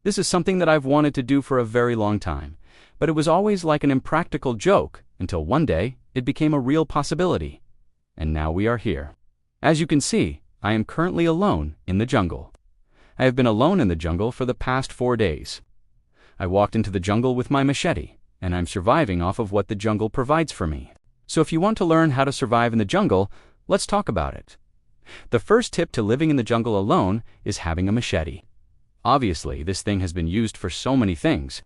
This is something that I've wanted to do for a very long time, but it was always like an impractical joke until one day it became a real possibility. And now we are here. As you can see, I am currently alone in the jungle. I have been alone in the jungle for the past 4 days. I walked into the jungle with my machete, and I'm surviving off of what the jungle provides for me. So if you want to learn how to survive in the jungle, let's talk about it. The first tip to living in the jungle alone is having a machete. Obviously, this thing has been used for so many things.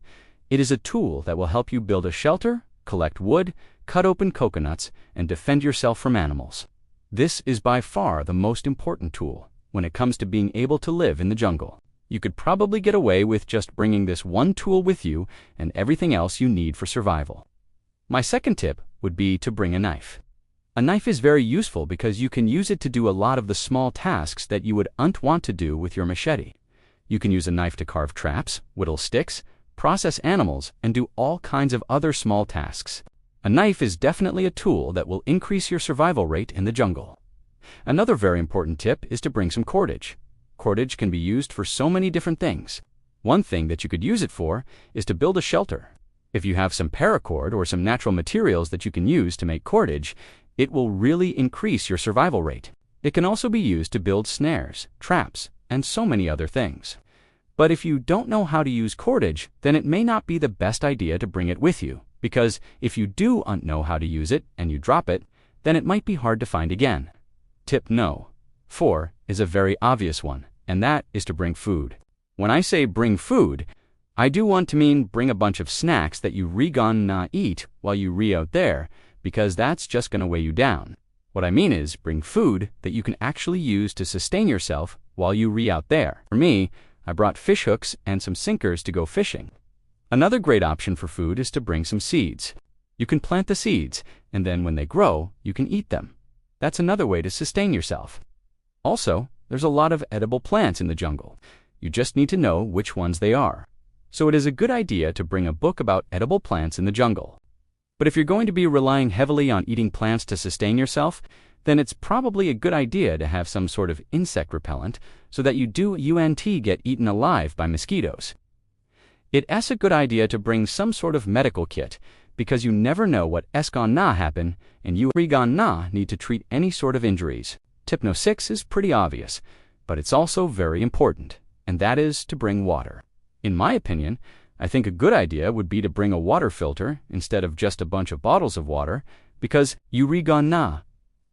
It is a tool that will help you build a shelter, collect wood, cut open coconuts, and defend yourself from animals. This is by far the most important tool when it comes to being able to live in the jungle. You could probably get away with just bringing this one tool with you and everything else you need for survival. My second tip would be to bring a knife. A knife is very useful because you can use it to do a lot of the small tasks that you wouldn't want to do with your machete. You can use a knife to carve traps, whittle sticks, process animals, and do all kinds of other small tasks. A knife is definitely a tool that will increase your survival rate in the jungle. Another very important tip is to bring some cordage. Cordage can be used for so many different things. One thing that you could use it for is to build a shelter. If you have some paracord or some natural materials that you can use to make cordage, it will really increase your survival rate. It can also be used to build snares, traps, and so many other things. But if you don't know how to use cordage, then it may not be the best idea to bring it with you, because if you do know how to use it and you drop it, then it might be hard to find again. Tip No. 4 is a very obvious one, and that is to bring food. When I say bring food, I do want to mean bring a bunch of snacks that you gonna eat while you out there, because that's just gonna weigh you down. What I mean is bring food that you can actually use to sustain yourself while you out there. For me, I brought fish hooks and some sinkers to go fishing. Another great option for food is to bring some seeds. You can plant the seeds, and then when they grow, you can eat them. That's another way to sustain yourself. Also, there's a lot of edible plants in the jungle. You just need to know which ones they are. So it is a good idea to bring a book about edible plants in the jungle. But if you're going to be relying heavily on eating plants to sustain yourself, then it's probably a good idea to have some sort of insect repellent so that you don't get eaten alive by mosquitoes. It's a good idea to bring some sort of medical kit because you never know what's gonna happen and you gonna need to treat any sort of injuries. Tip No. 6 is pretty obvious, but it's also very important, and that is to bring water. In my opinion, I think a good idea would be to bring a water filter instead of just a bunch of bottles of water, because you gonna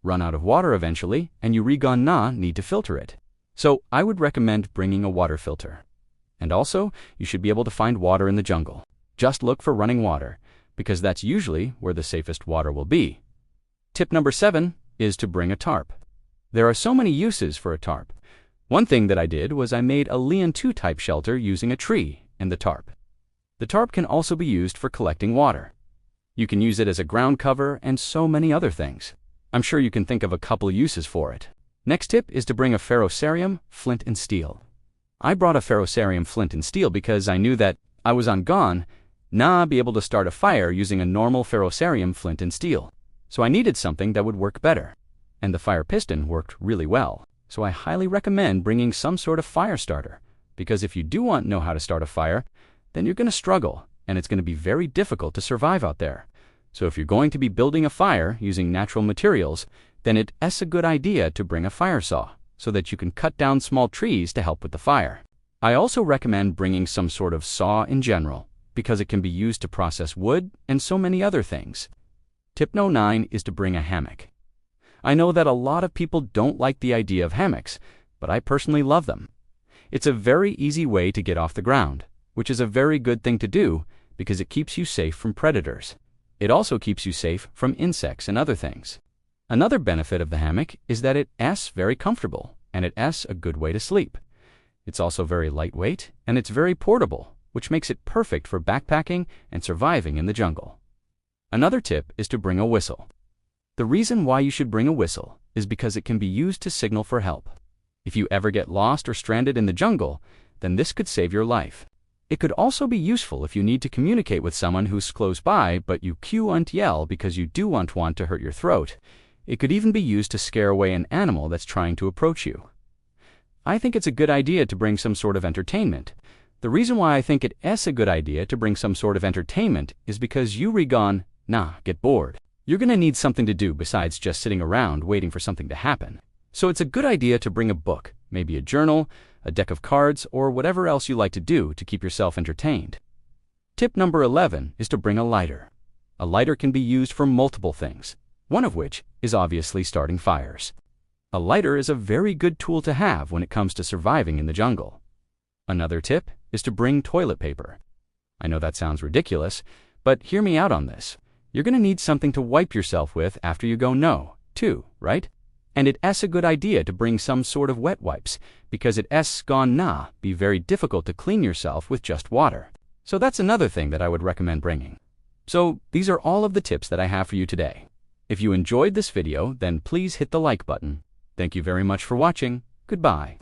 run out of water eventually, and you gonna need to filter it. So I would recommend bringing a water filter. And also, you should be able to find water in the jungle. Just look for running water, because that's usually where the safest water will be. Tip number 7 is to bring a tarp. There are so many uses for a tarp. One thing that I did was I made a lean-to type shelter using a tree and the tarp. The tarp can also be used for collecting water. You can use it as a ground cover and so many other things. I'm sure you can think of a couple uses for it. Next tip is to bring a ferrocerium, flint and steel. I brought a ferrocerium flint and steel because I knew that I was be able to start a fire using a normal ferrocerium flint and steel. So I needed something that would work better. And the fire piston worked really well. So I highly recommend bringing some sort of fire starter, because if you do know how to start a fire, then you're going to struggle, and it's going to be very difficult to survive out there. So if you're going to be building a fire using natural materials, then it's a good idea to bring a fire saw, so that you can cut down small trees to help with the fire. I also recommend bringing some sort of saw in general, because it can be used to process wood and so many other things. Tip No. 9 is to bring a hammock. I know that a lot of people don't like the idea of hammocks, but I personally love them. It's a very easy way to get off the ground, which is a very good thing to do because it keeps you safe from predators. It also keeps you safe from insects and other things. Another benefit of the hammock is that it's very comfortable and it's a good way to sleep. It's also very lightweight and it's very portable, which makes it perfect for backpacking and surviving in the jungle. Another tip is to bring a whistle. The reason why you should bring a whistle is because it can be used to signal for help. If you ever get lost or stranded in the jungle, then this could save your life. It could also be useful if you need to communicate with someone who's close by but you can't yell because you do want to hurt your throat. It could even be used to scare away an animal that's trying to approach you. I think it's a good idea to bring some sort of entertainment. The reason why I think it's a good idea to bring some sort of entertainment is because you get bored. You're gonna need something to do besides just sitting around waiting for something to happen. So it's a good idea to bring a book, maybe a journal, a deck of cards, or whatever else you like to do to keep yourself entertained. Tip number 11 is to bring a lighter. A lighter can be used for multiple things, one of which is obviously starting fires. A lighter is a very good tool to have when it comes to surviving in the jungle. Another tip is to bring toilet paper. I know that sounds ridiculous, but hear me out on this. You're gonna need something to wipe yourself with after you go no, too, right? And it's a good idea to bring some sort of wet wipes, because it's gonna be very difficult to clean yourself with just water. So that's another thing that I would recommend bringing. So these are all of the tips that I have for you today. If you enjoyed this video, then please hit the like button. Thank you very much for watching. Goodbye.